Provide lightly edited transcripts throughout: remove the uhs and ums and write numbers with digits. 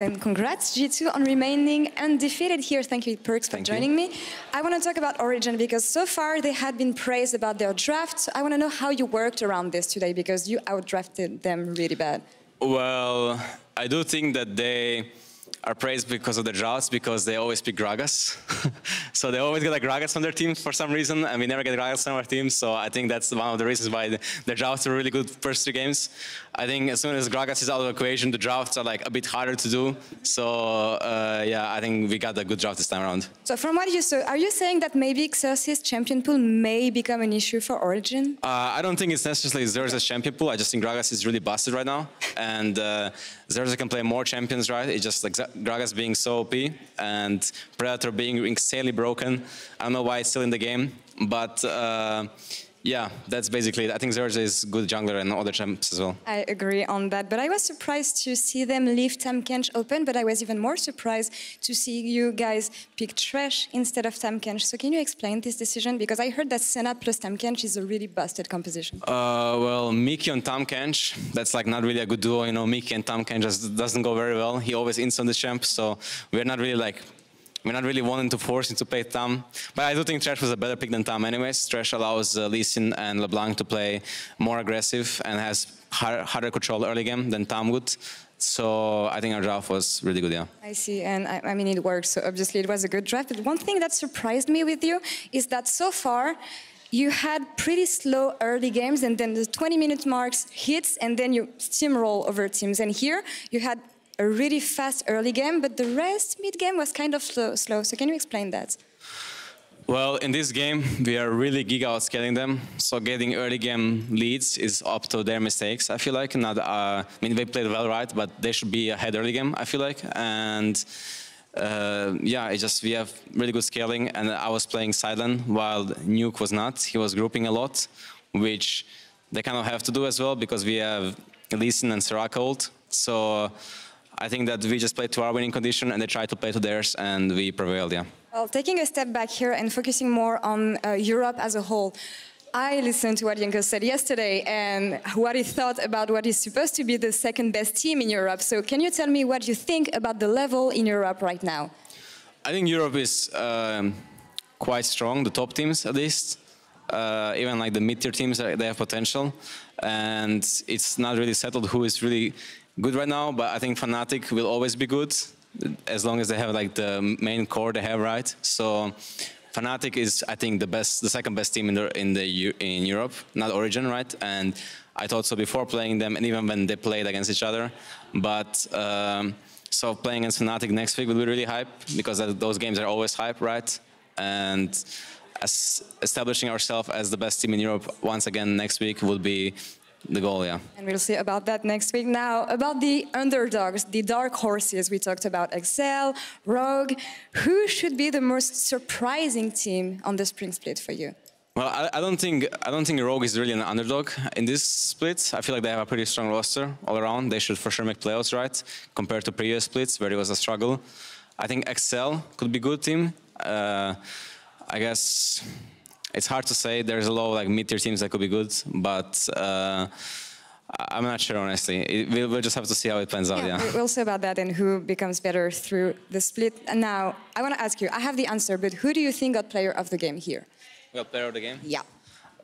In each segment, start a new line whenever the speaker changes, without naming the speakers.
And congrats, G2, on remaining undefeated here. Thank you, Perks, for joining me. I want to talk about Origin because so far they had been praised about their draft. So I want to know how you worked around this today because you outdrafted them really bad.
Well, I do think that they are praised because of the drafts, because they always pick Gragas. So they always get like Gragas on their team for some reason, and we never get Gragas on our team. So I think that's one of the reasons why the drafts are really good first 3 games. I think as soon as Gragas is out of the equation, the drafts are like a bit harder to do. So yeah, I think we got a good draft this time around.
So from what you saw, are you saying that maybe Xerxes champion pool may become an issue for Origin?
I don't think it's necessarily Xerxes champion pool. I just think Gragas is really busted right now, and Xerxes can play more champions, right? It's just like Gragas being so OP and Predator being insanely broken. I don't know why it's still in the game, but yeah, that's basically it. I think Xerxes is good jungler and other champs as well.
I agree on that, but I was surprised to see them leave Tahm open, but I was even more surprised to see you guys pick Thresh instead of Tahm. So can you explain this decision? Because I heard that Senna plus Tahm is a really busted composition.
Well, Mickey on Tahm, that's like not really a good duo. You know, Mickey and Tahm just doesn't go very well. He always insta this champ, so we're not really wanting to force him to play Tahm. But I do think Thresh was a better pick than Tahm anyways. Thresh allows Lee Sin and LeBlanc to play more aggressive and has harder control early game than Tahm would. So I think our draft was really good, yeah.
I see, and I mean it worked, so obviously it was a good draft. But one thing that surprised me with you is that so far you had pretty slow early games and then the 20-minute marks hits and then you steamroll over teams. And here you had a really fast early game, but the rest mid-game was kind of slow. So can you explain that?
Well, in this game, we are really giga outscaling them. So getting early game leads is up to their mistakes, I feel like. Not, I mean, they played well, right? But they should be ahead early game, I feel like. And yeah, it's just we have really good scaling. And I was playing Silent while Nuke was not. He was grouping a lot, which they kind of have to do as well because we have Lee Sin and Soraka ult. So I think that we just played to our winning condition and they tried to play to theirs and we prevailed, yeah.
Well, taking a step back here and focusing more on Europe as a whole, I listened to what Janko said yesterday and what he thought about what is supposed to be the second best team in Europe. So can you tell me what you think about the level in Europe right now?
I think Europe is quite strong, the top teams at least. Even like the mid-tier teams, they have potential. And it's not really settled who is really good right now, but I think Fnatic will always be good as long as they have like the main core they have, right? So Fnatic is, I think, the second best team in Europe, not Origin, right? And I thought so before playing them, and even when they played against each other. But so playing against Fnatic next week will be really hype because those games are always hype, right? And establishing ourselves as the best team in Europe once again next week will be the goal, yeah.
And we'll see about that next week. Now, about the underdogs, the dark horses, we talked about Excel, Rogue. Who should be the most surprising team on the spring split for you?
Well, I don't think Rogue is really an underdog in this split. I feel like they have a pretty strong roster all around. They should for sure make playoffs, right? Compared to previous splits where it was a struggle. I think Excel could be a good team. I guess it's hard to say. There's a lot of like mid-tier teams that could be good, but I'm not sure, honestly. We'll just have to see how it plans out, yeah.
We'll see about that and who becomes better through the split. And now, I want to ask you, I have the answer, but who do you think got player of the game here?
Got player of the game?
Yeah.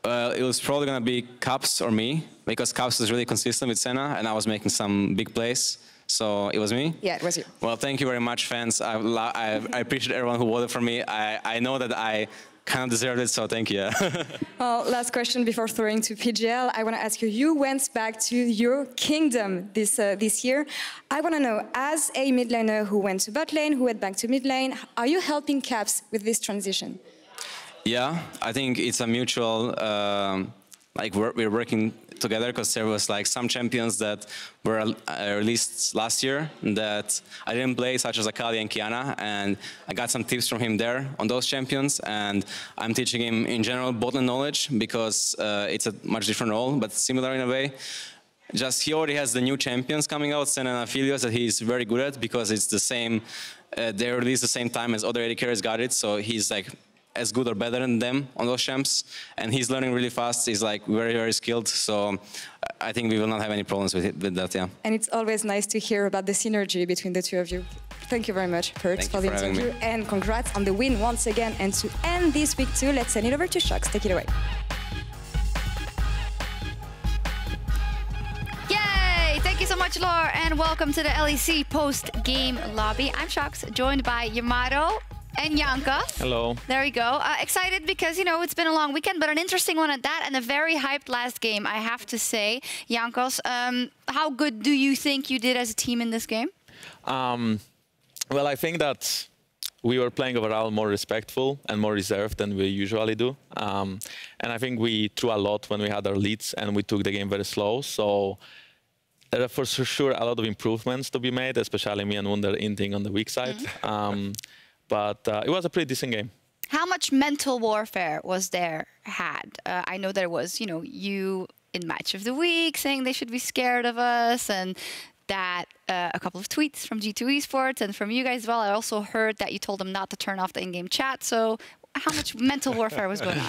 It was probably going to be Caps or me, because Caps was really consistent with Senna, and I was making some big plays. So it was me?
Yeah, it was you.
Well, thank you very much, fans. I appreciate everyone who voted for me. I know that I kind of deserved it, so thank you.
Well, last question before throwing to PGL. I want to ask you, you went back to your kingdom this year. I want to know, as a mid laner who went to bot lane, who went back to mid lane, are you helping Caps with this transition?
Yeah, I think it's a mutual, like we're working together because there was like some champions that were released last year that I didn't play, such as Akali and Kiana, and I got some tips from him there on those champions, and I'm teaching him in general botlane knowledge because it's a much different role, but similar in a way. Just he already has the new champions coming out, Senna and Aphelios, that he's very good at because it's the same, they released the same time as other AD carriers got it, so he's like as good or better than them on those champs, and he's learning really fast. He's like very, very skilled. So I think we will not have any problems with that, yeah.
And it's always nice to hear about the synergy between the two of you. Thank you very much, Perks, for the interview. And congrats on the win once again. And to end this week too, let's send it over to Shox. Take it away.
Yay! Thank you so much, Laure, and welcome to the LEC post-game lobby. I'm Shox, joined by Yamato and Janka.
Hello.
There we go. Excited because, you know, it's been a long weekend, but an interesting one at that, and a very hyped last game, I have to say. Jankos, how good do you think you did as a team in this game?
Well, I think that we were playing overall more respectful and more reserved than we usually do. And I think we threw a lot when we had our leads, and we took the game very slow. So there are for sure a lot of improvements to be made, especially me and Wunder inting on the weak side. But it was a pretty decent game.
How much mental warfare was there had? I know there was, you know, you in Match of the Week saying they should be scared of us, and that a couple of tweets from G2 Esports and from you guys as well. I also heard that you told them not to turn off the in-game chat. So how much mental warfare was going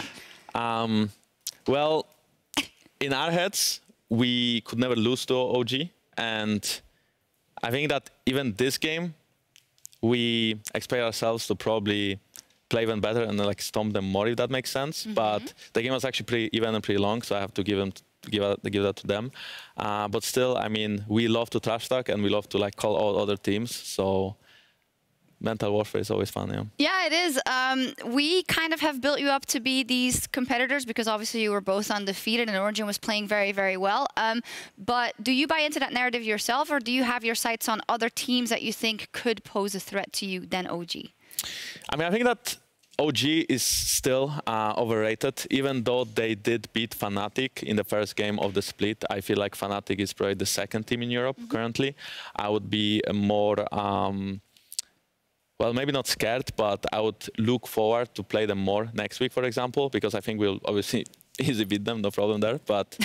on?
Well, in our heads, we could never lose to OG. And I think that even this game, we expect ourselves to probably play even better and like stomp them more, if that makes sense. But the game was actually pretty even and pretty long, so I have to give that to them. But still, I mean, we love to trash talk and we love to like call out other teams. So mental warfare is always fun, yeah.
Yeah, it is. We kind of have built you up to be these competitors because obviously you were both undefeated and Origin was playing very, very well. But do you buy into that narrative yourself, or do you have your sights on other teams that you think could pose a threat to you than OG?
I mean, I think that OG is still overrated, even though they did beat Fnatic in the first game of the split. I feel like Fnatic is probably the second team in Europe currently. I would be more, well, maybe not scared, but I would look forward to play them more next week, for example, because I think we'll obviously easily beat them, no problem there. But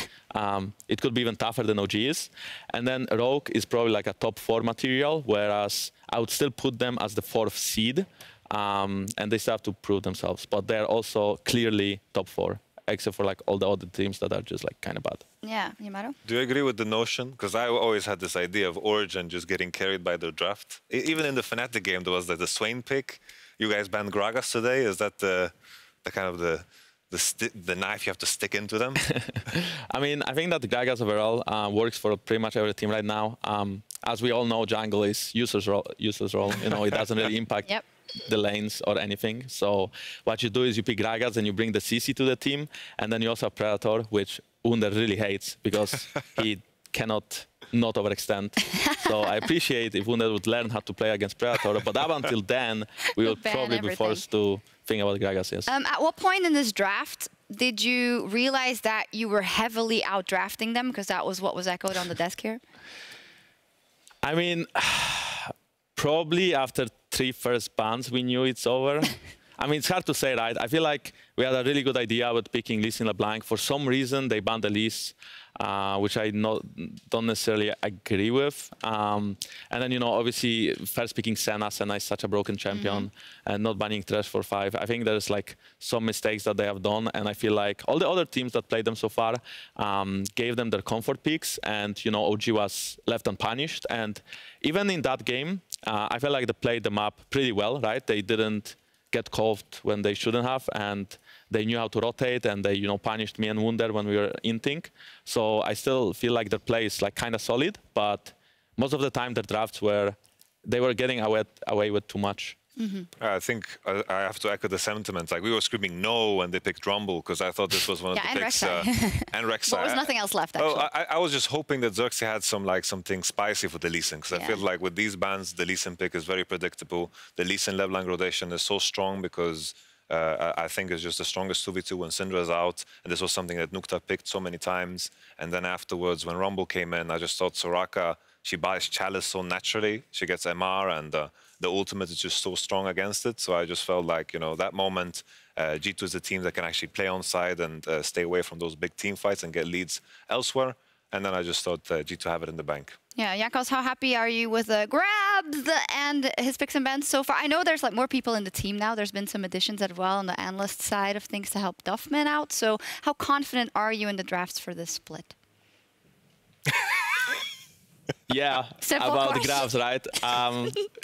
it could be even tougher than OG is. And then Rogue is probably like a top 4 material, whereas I would still put them as the 4th seed. And they still have to prove themselves, but they're also clearly top 4, except for like all the other teams that are just like kind of bad.
Yeah, Yamato?
Do you agree with the notion? Because I always had this idea of Origin just getting carried by their draft. Even in the Fnatic game, there was the Swain pick. You guys banned Gragas today. Is that the kind of the knife you have to stick into them?
I mean, I think that Gragas overall works for pretty much every team right now. As we all know, jungle is useless role. You know, it doesn't really impact the lanes or anything. So what you do is you pick Gragas and you bring the CC to the team, and then you also have Predator, which Wunder really hates because he cannot not overextend. So I appreciate if Wunder would learn how to play against Predator, but up until then, we would probably be forced to think about Gragas, yes.
At what point in this draft did you realize that you were heavily outdrafting them? Because that was what was echoed on the desk here.
I mean, probably after 3 first bans, we knew it's over. I mean, it's hard to say, right? I feel like we had a really good idea about picking Lee Sin LeBlanc. For some reason, they banned the Lees, which I don't necessarily agree with. And then, you know, obviously, first picking Senna. Senna is such a broken champion. And not banning Thresh for 5. I think there's, like, some mistakes that they have done. And I feel like all the other teams that played them so far gave them their comfort picks. And, you know, OG was left unpunished. And even in that game, I felt like they played the map pretty well, right? They didn't get called when they shouldn't have, and they knew how to rotate, and they, you know, punished me and Wunder when we were inting. So I still feel like their play is like kind of solid, but most of the time their drafts they were getting away with too much.
I think I have to echo the sentiment. Like, we were screaming no when they picked Rumble, because I thought this was one of the picks. And Rek'Sai.
There was nothing else left, actually.
Oh, I was just hoping that Xerxes had something spicy for the Lee Sin, because I feel like with these bans, the Lee Sin pick is very predictable. The Lee Sin LeBlanc rotation is so strong because I think it's just the strongest 2v2 when Syndra's out. And this was something that Nukta picked so many times. And then afterwards, when Rumble came in, I just thought Soraka, she buys Chalice so naturally. She gets MR, and the ultimate is just so strong against it. So I just felt like, you know, that moment, G2 is the team that can actually play on side and stay away from those big team fights and get leads elsewhere. And then I just thought G2 have it in the bank.
Yeah, Jankos, how happy are you with the grabs and his picks and bans so far? I know there's like more people in the team now. There's been some additions as well on the analyst side of things to help Duffman out. So how confident are you in the drafts for this split?
Yeah,
Simple
about
question.
graphs, right?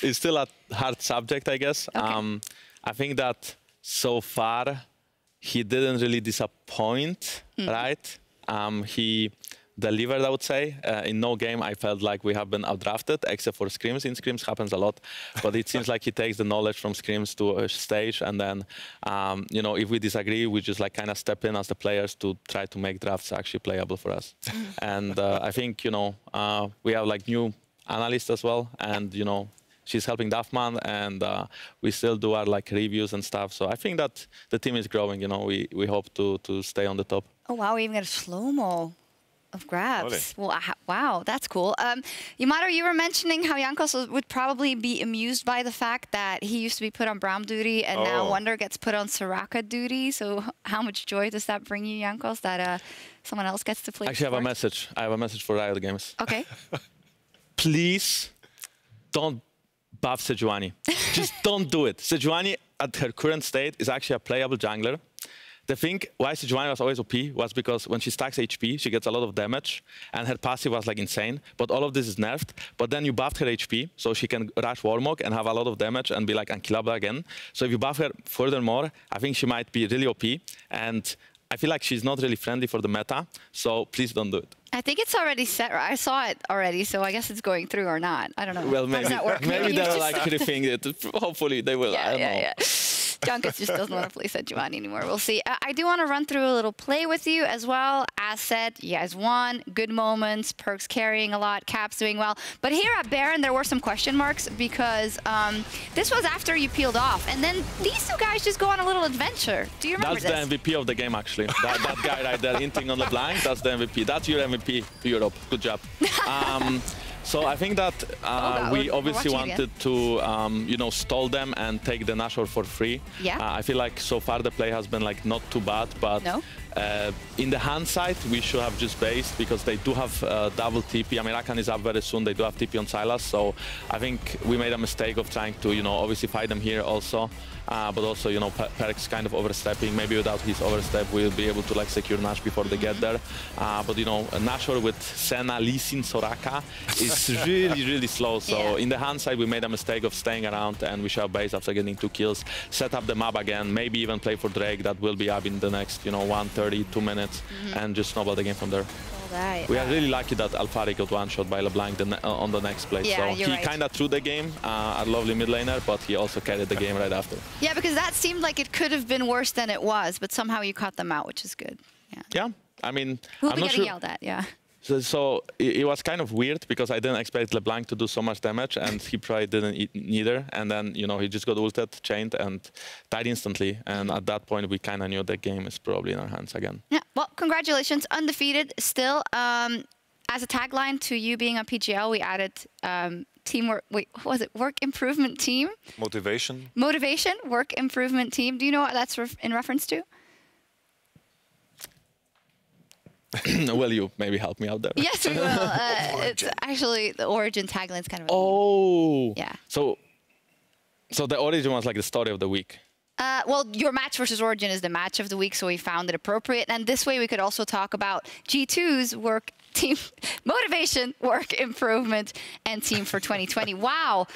It's still a hard subject, I guess.
Okay.
I think that so far he didn't really disappoint, right? He delivered, I would say. In no game, I felt like we have been outdrafted, except for scrims. In scrims happens a lot, but it seems like he takes the knowledge from scrims to a stage, and then, you know, if we disagree, we just like kind of step in as the players to try to make drafts actually playable for us. And I think, you know, we have like new analysts as well, and you know, she's helping Duffman, and we still do our like reviews and stuff. So I think that the team is growing. You know, we hope to stay on the top.
Oh wow, we even got a slow-mo of grabs.
Really?
Well, wow, that's cool. Yamato, you were mentioning how Jankos would probably be amused by the fact that he used to be put on Braum duty, and now Wonder gets put on Soraka duty. So how much joy does that bring you, Jankos, that someone else gets to play?
Actually, I have a message. I have a message for Riot Games.
Okay.
Please don't buff Sejuani. Just don't do it. Sejuani, at her current state, is actually a playable jungler. The thing why Sejuani was always OP was because when she stacks HP, she gets a lot of damage, and her passive was like insane. But all of this is nerfed. But then you buffed her HP, so she can rush Warmog and have a lot of damage and be like unkillable again. So if you buff her furthermore, I think she might be really OP. And I feel like she's not really friendly for the meta, so please don't do it.
I think it's already set. I saw it already, so I guess it's going through or not. I don't know.
Well,
How
maybe,
does that work?
maybe
you
they'll
just-
like rethink it. Hopefully they will. I don't know.
Junkets just doesn't want to play Sejuani anymore. We'll see. I do want to run through a little play with you as well. As said, you guys won. Good moments. Perks carrying a lot. Caps doing well. But here at Baron, there were some question marks because this was after you peeled off. And then these two guys just go on a little adventure. Do you remember
That's
this?
the MVP of the game, actually. That guy right there, hinting on LeBlanc, that's the MVP. That's your MVP, Europe. Good job. So I think that we obviously wanted to, you know, stall them and take the Nashor for free.
Yeah.
I feel like so far the play has been like not too bad, but
No.
in the hand side, we should have just based because they do have double TP. I mean, Rakan is up very soon. They do have TP on Sylas, so I think we made a mistake of trying to, you know, obviously fight them here also. But also, you know, Perk's kind of overstepping. Maybe without his overstep, we'll be able to like secure Nash before they get there. But you know, Nashor with Senna, Lee Sin, Soraka is really, really slow. So in the hand side, we made a mistake of staying around, and we should have base after getting 2 kills, set up the map again, maybe even play for Drake. That will be up in the next, you know, 1:32 minutes, and just snowball the game from there. We are really lucky that Alphari got one-shot by LeBlanc on the next play.
Yeah,
so
you're
he
right.
kind of threw the game, a lovely mid laner, but he also carried the game right after.
Yeah, because that seemed like it could have been worse than it was, but somehow you caught them out, which is good. Yeah.
Yeah, I mean,
We'll
I'm
be
not
getting
sure.
yelled at, yeah.
So it was kind of weird because I didn't expect LeBlanc to do so much damage, and he probably didn't neither. And then, you know, he just got ulted, chained, and died instantly. And at that point, we kind of knew the game is probably in our hands again.
Yeah, well, congratulations, undefeated still. As a tagline to you being on PGL, we added teamwork. Wait, what was it? Work improvement team?
Motivation.
Motivation, work improvement team. Do you know what that's in reference to?
Will you maybe help me out there?
Yes, we will. It's actually the Origin tagline is kind of.
Oh.
Yeah.
So the Origin was like the story of the week.
Well, your match versus Origin is the match of the week, so we found it appropriate. And this way we could also talk about G2's work team motivation, work improvement, and team for 2020. Wow.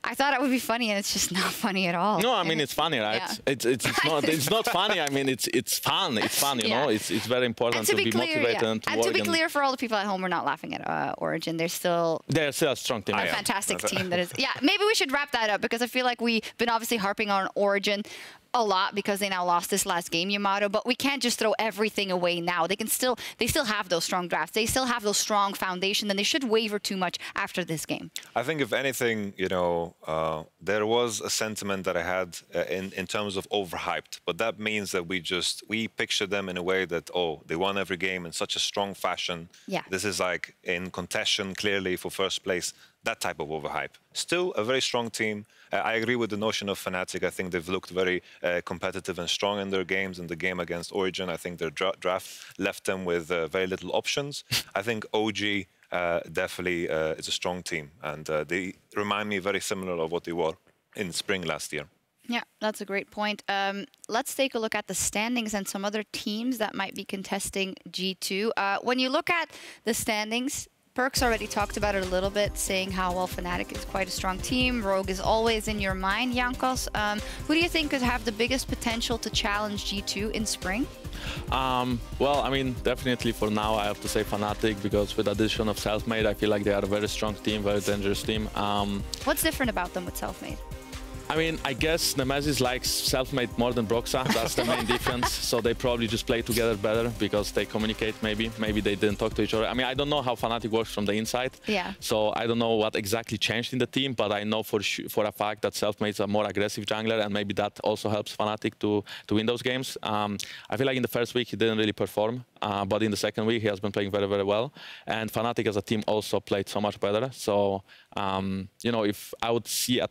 I thought it would be funny, and it's just not funny at all.
No, I mean, it's funny, right?
Yeah.
It's not funny. I mean, it's fun. It's fun, you know? It's very important to be motivated and to work.
And to be clear for all the people at home, we're not laughing at Origin. They're still
a strong team.
a fantastic team that is. Yeah, maybe we should wrap that up because I feel like we've been obviously harping on Origin a lot because they now lost this last game, Yamato, but we can't just throw everything away now. They still have those strong drafts. They still have those strong foundation, and they should waver too much after this game.
I think if anything, you know, there was a sentiment that I had in terms of overhyped, but that means that we picture them in a way that, oh, they won every game in such a strong fashion.
Yeah.
This is like in contention clearly for first place. That type of overhype. Still a very strong team. I agree with the notion of Fnatic. I think they've looked very competitive and strong in their games. In the game against Origin, I think their draft left them with very little options. I think OG definitely is a strong team, and they remind me very similar of what they were in spring last year.
Yeah, that's a great point. Let's take a look at the standings and some other teams that might be contesting G2. When you look at the standings, Perks already talked about it a little bit, saying how, well, Fnatic is quite a strong team. Rogue is always in your mind. Jankos, who do you think could have the biggest potential to challenge G2 in spring?
Well, I mean, definitely for now, I have to say Fnatic, because with the addition of Selfmade, I feel like they are a very strong team, very dangerous team.
What's different about them with Selfmade?
I mean, I guess Nemesis likes Selfmade more than Broxa. That's the main difference. So they probably just play together better because they communicate, maybe. Maybe they didn't talk to each other. I mean, I don't know how Fnatic works from the inside.
Yeah.
So I don't know what exactly changed in the team, but I know for a fact that Selfmade's a more aggressive jungler, and maybe that also helps Fnatic to win those games. I feel like in the first week he didn't really perform, but in the second week he has been playing very, very well. And Fnatic as a team also played so much better. So, you know, if I would see a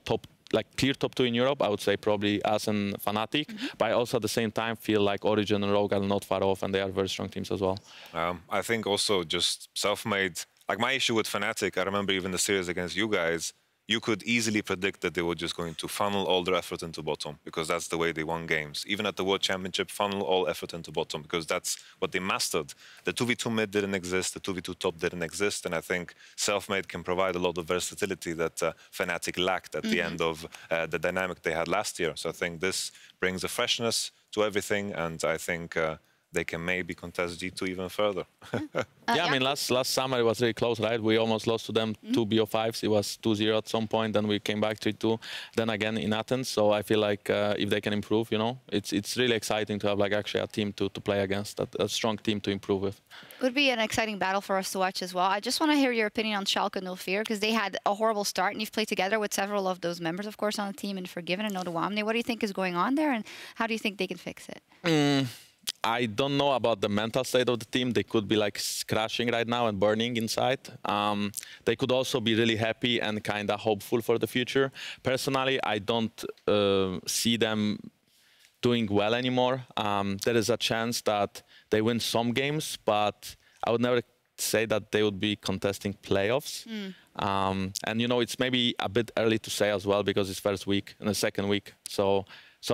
clear top 2 in Europe, I would say probably us and Fnatic. But I also at the same time feel like Origin and Rogue are not far off, and they are very strong teams as well.
I think also just Selfmade, like my issue with Fnatic, I remember even the series against you guys, you could easily predict that they were just going to funnel all their effort into bottom, because that's the way they won games. Even at the World Championship, funnel all effort into bottom, because that's what they mastered. The 2v2 mid didn't exist, the 2v2 top didn't exist, and I think Selfmade can provide a lot of versatility that Fnatic lacked at the end of the dynamic they had last year. So I think this brings a freshness to everything, and I think they can maybe contest G2 even further.
Yeah, I mean, last summer it was really close, right? We almost lost to them 2 BO5s. It was 2-0 at some point, then we came back 3-2, then again in Athens. So I feel like if they can improve, you know, it's really exciting to have like actually a team to play against, a strong team to improve with.
It would be an exciting battle for us to watch as well. I just want to hear your opinion on Schalke 04, because they had a horrible start, and you've played together with several of those members, of course, on the team, and Forgiven and Odoamne. What do you think is going on there, and how do you think they can fix it?
I don't know about the mental state of the team. They could be like crashing right now and burning inside. They could also be really happy and kind of hopeful for the future. Personally, I don't see them doing well anymore. There is a chance that they win some games, but I would never say that they would be contesting playoffs. And, you know, it's maybe a bit early to say as well, because it's first week and the second week. So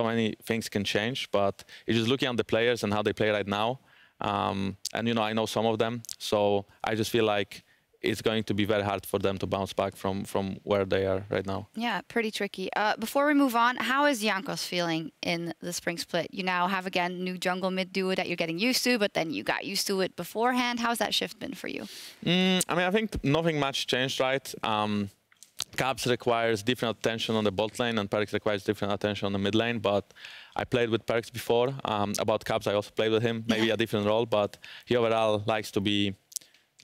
many things can change, but it's just looking at the players and how they play right now. And, you know, I know some of them, so I just feel like it's going to be very hard for them to bounce back from where they are right now.
Yeah, pretty tricky. Before we move on, how is Jankos feeling in the spring split? You now have, again, new jungle mid duo that you're getting used to, but then you got used to it beforehand. How's that shift been for you?
I mean, I think nothing much changed, right? Caps requires different attention on the bot lane, and Perks requires different attention on the mid lane. But I played with Perks before. About Caps, I also played with him, maybe a different role, but he overall likes to be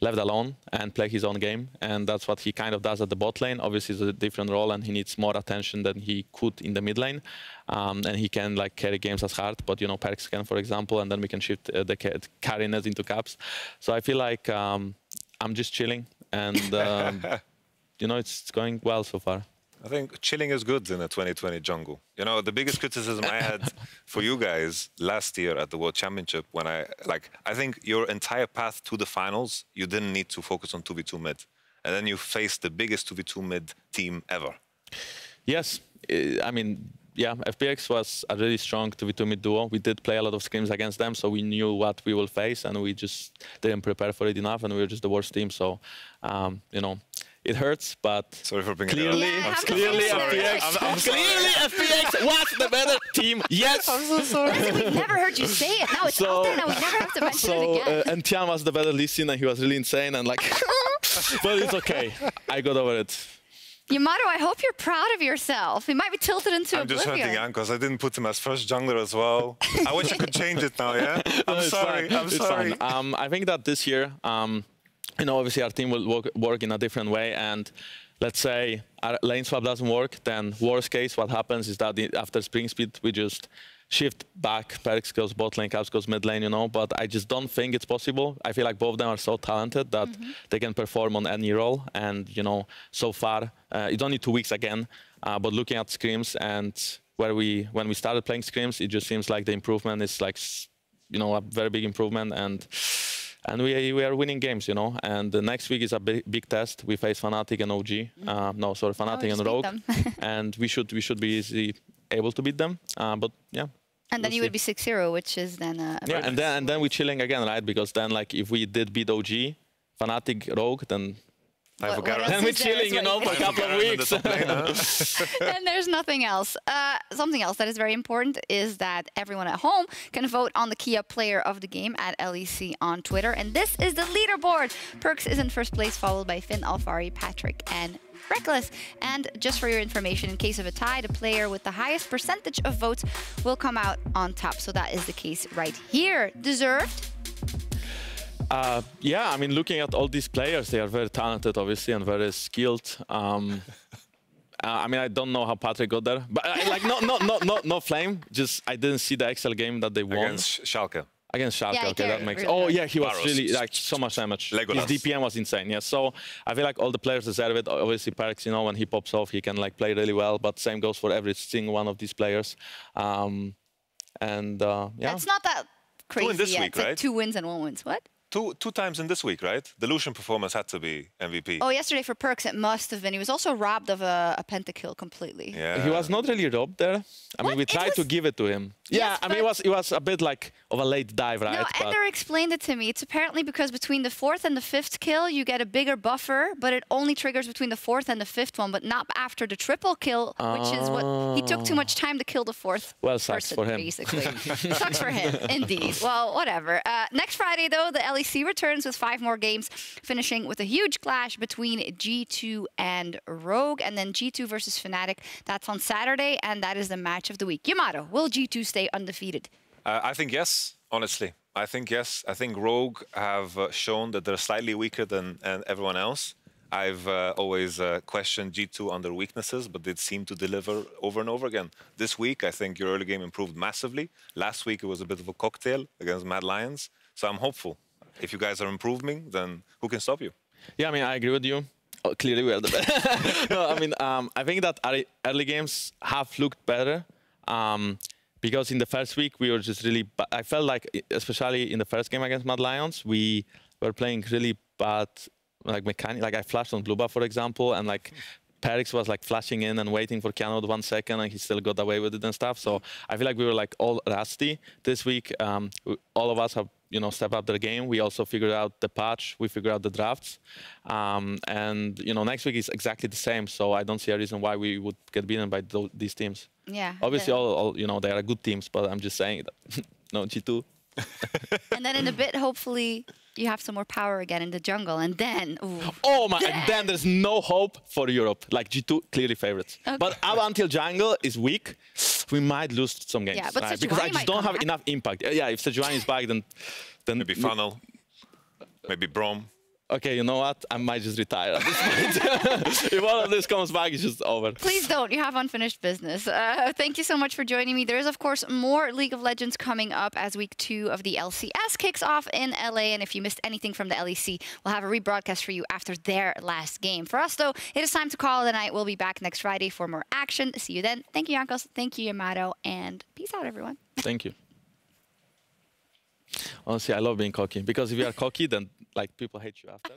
left alone and play his own game, and that's what he kind of does at the bot lane. Obviously, it's a different role, and he needs more attention than he could in the mid lane. And he can like carry games as hard, but you know, Perks can, for example, and then we can shift the carriness into Caps. So I feel like I'm just chilling, and you know, it's going well so far.
I think chilling is good in a 2020 jungle. You know, the biggest criticism I had for you guys last year at the World Championship, when I think your entire path to the finals, you didn't need to focus on 2v2 mid. And then you faced the biggest 2v2 mid team ever.
Yes, I mean, yeah, FPX was a really strong 2v2 mid duo. We did play a lot of scrims against them, so we knew what we will face, and we just didn't prepare for it enough, and we were just the worst team. So, you know, it hurts, but
sorry for bringing
clearly,
it up.
clearly FPX was the better team. Yes.
I'm so sorry. We've never heard you say it. Now it's out there. Now we never have to mention it again.
And Tian was the better listen, and he was really insane and like, but it's okay. I got over it.
Yamato, I hope you're proud of yourself. He might be tilted into oblivion.
I'm just hurting Jankos. I didn't put him as first jungler as well. I wish I could change it now, yeah? I'm sorry. I'm sorry.
I think that this year, you know, obviously our team will work in a different way, and let's say our lane swap doesn't work, then worst case, what happens is that after spring split, we just shift back, Perks goes bot lane, Caps goes mid lane, you know, but I just don't think it's possible. I feel like both of them are so talented that they can perform on any role, and, you know, so far, it's only 2 weeks again, but looking at scrims and when we started playing scrims, it just seems like the improvement is like, you know, a very big improvement, and we are winning games, you know. And the next week is a big test. We face Fnatic and OG. No, sorry, Fnatic and Rogue. And we should be easy able to beat them. But yeah.
And then you would be 6-0, which is then
yeah, and then we're chilling again, right? Because then, like, if we did beat OG, Fnatic, Rogue, then then we're chilling, you know, for a couple of weeks.
And there's nothing else. Something else that is very important is that everyone at home can vote on the Kia player of the game at LEC on Twitter. And this is the leaderboard. Perks is in first place, followed by Finn, Alfari, Patrick, and Reckless. And just for your information, in case of a tie, the player with the highest percentage of votes will come out on top. So that is the case right here. Deserved?
Yeah, I mean, looking at all these players, they are very talented, obviously, and very skilled. I mean, I don't know how Patrick got there, but like, no flame. Just I didn't see the Excel game that they won
against Schalke.
Against Schalke,
yeah,
okay, that makes.
Really
oh yeah, he was
Barros.
really like so much damage.
Legolas.
His DPM was insane. Yeah, so I feel like all the players deserve it. Obviously, Perks, you know, when he pops off, he can like play really well. But same goes for every single one of these players. Yeah,
That's not that crazy.
This
yet.
week,
It's like
right?
2 wins and 1 wins. What?
Two times in this week, right? The Lucian performance had to be MVP.
Oh, yesterday for Perks, it must have been. He was also robbed of a pentakill completely.
Yeah.
he was not really robbed there. I mean, we tried to give it to him.
Yes,
Yeah, I mean, it was a bit like of a late dive, right?
No,
But
Ender explained it to me. It's apparently because between the 4th and the 5th kill, you get a bigger buffer, but it only triggers between the 4th and the 5th one, but not after the triple kill, which is what he took too much time to kill the 4th
Well, sucks
person,
for him.
basically. Sucks for him, indeed. Well, whatever. Next Friday, though, the LEC returns with 5 more games, finishing with a huge clash between G2 and Rogue, and then G2 versus Fnatic. That's on Saturday, and that is the match of the week. Yamato, will G2 stay undefeated?
I think yes, honestly. I think yes. I think Rogue have shown that they're slightly weaker than everyone else. I've always questioned G2 on their weaknesses, but they seem to deliver over and over again. This week, I think your early game improved massively. Last week, it was a bit of a cocktail against Mad Lions. So I'm hopeful. If you guys are improving, then who can stop you?
Yeah, I mean, I agree with you. Oh, clearly, we are the best. No, I mean, I think that early games have looked better. Because in the first week, we were just really bad. I felt like, especially in the first game against Mad Lions, we were playing really bad, like, mechanic. Like, I flashed on Bluba, for example, and, like, Perix was, like, flashing in and waiting for Keanu 1 second, and he still got away with it and stuff. So I feel like we were, like, all rusty. This week, all of us have, you know, stepped up their game. We also figured out the patch. We figured out the drafts. And, you know, next week is exactly the same. So I don't see a reason why we would get beaten by these teams.
Yeah.
Obviously, all you know, they are good teams, but I'm just saying that. No, G2.
And then in a bit, hopefully, you have some more power again in the jungle, and then... Ooh,
Oh my! And then there's no hope for Europe. Like G2, clearly favorites.
Okay.
But up until jungle is weak, we might lose some games.
Yeah, but
right?
Sejuani
Because I
might
just don't
come
have
back.
enough impact. Yeah, if Sejuani is back, then
Maybe Funnel, maybe Brom.
okay, you know what? I might just retire at this point. If all of this comes back, it's just over.
please don't. You have unfinished business. Thank you so much for joining me. There is, of course, more League of Legends coming up as week 2 of the LCS kicks off in LA. And if you missed anything from the LEC, we'll have a rebroadcast for you after their last game. For us, though, it is time to call it a night. We'll be back next Friday for more action. See you then. Thank you, Jankos. Thank you, Yamato. And peace out, everyone.
Thank you. Honestly, I love being cocky. Because if you are cocky, then like people hate you after.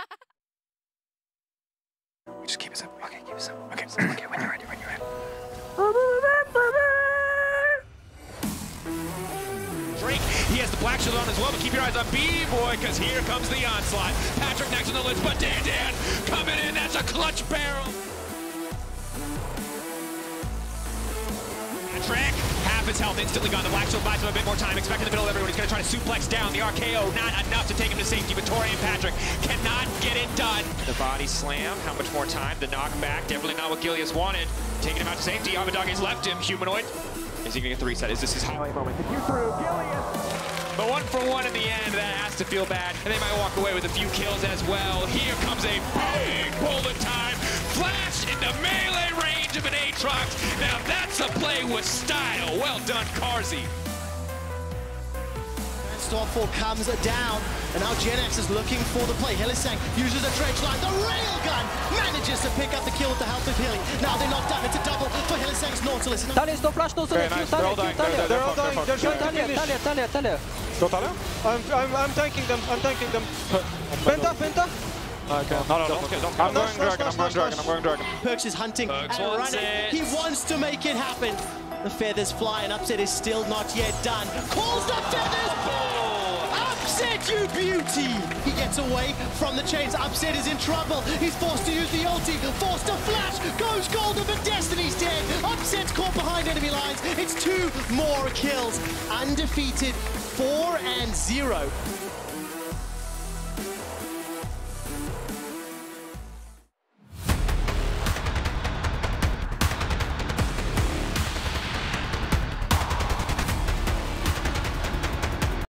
Just keep it simple. Okay, keep it simple. Okay, okay, when you're ready, when you're ready.
Drake, he has the black shield on as well, but keep your eyes on B-Boy, because here comes the onslaught. Patrick next on the list, but Dan coming in, that's a clutch barrel. Patrick, half his health instantly gone. The black shield buys him a bit more time. Expect in the middle of everyone. He's going to try to suplex down. The RKO, not enough to take him to safety, but Tori and Patrick cannot get it done. The body slam, how much more time? The knockback, definitely not what Gilius wanted. Taking him out to safety. Avadage's left him. Humanoid. Is he going to get the reset? Is this his highlight moment? To get through, Gilius! But 1 for 1 in the end. That has to feel bad. And they might walk away with a few kills as well. Here comes a big bullet time. Flash into melee range of an Aatrox. Now that's a play with style. Well done, Carzzy.
Stormfall comes down, and now GenX is looking for the play. Hylissang uses a dredge line. The railgun manages to pick up the kill with the help of healing. Now they're knocked down. It's a double for Hylissang's Nautilus.
Talia is no flash, no Talia. They're all dying. They're all dying. They're shooting. Talia.
Go Talia? I'm tanking them. Penta. Okay. No. I'm going dragon.
Perks is hunting and running. He wants to make it happen. The feathers fly, and Upset is still not yet done. Calls the feathers! Upset, you beauty! He gets away from the chains. Upset is in trouble. He's forced to use the ulti, forced to flash, goes golden, but Destiny's dead. Upset's caught behind enemy lines. It's 2 more kills. Undefeated, 4-0.